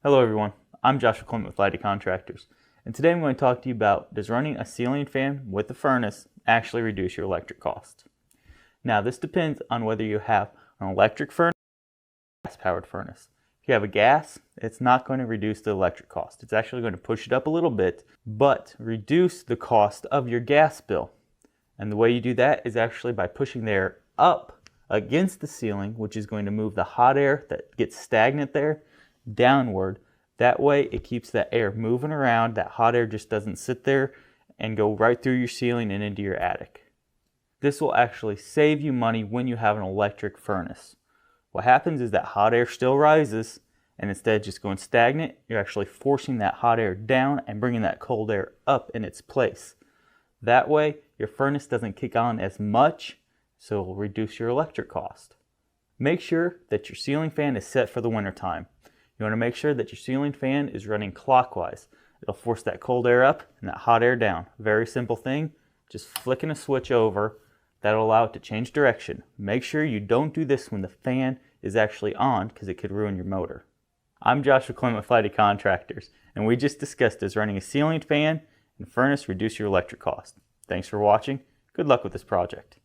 Hello everyone, I'm Joshua Clement with Lighty Contractors, and today I'm going to talk to you about, does running a ceiling fan with a furnace actually reduce your electric cost? Now this depends on whether you have an electric furnace or a gas powered furnace. If you have a gas, it's not going to reduce the electric cost. It's actually going to push it up a little bit, but reduce the cost of your gas bill. And the way you do that is actually by pushing the air up against the ceiling, which is going to move the hot air that gets stagnant there downward. That way it keeps that air moving around. That hot air just doesn't sit there and go right through your ceiling and into your attic. This will actually save you money when you have an electric furnace. What happens is that hot air still rises, and instead of just going stagnant, you're actually forcing that hot air down and bringing that cold air up in its place. That way your furnace doesn't kick on as much, so it will reduce your electric cost. Make sure that your ceiling fan is set for the winter time. You want to make sure that your ceiling fan is running clockwise. It'll force that cold air up and that hot air down. Very simple thing, just flicking a switch over. That'll allow it to change direction. Make sure you don't do this when the fan is actually on, because it could ruin your motor. I'm Joshua Clement with Lighty Contractors, and we just discussed, does running a ceiling fan and furnace reduce your electric cost? Thanks for watching. Good luck with this project.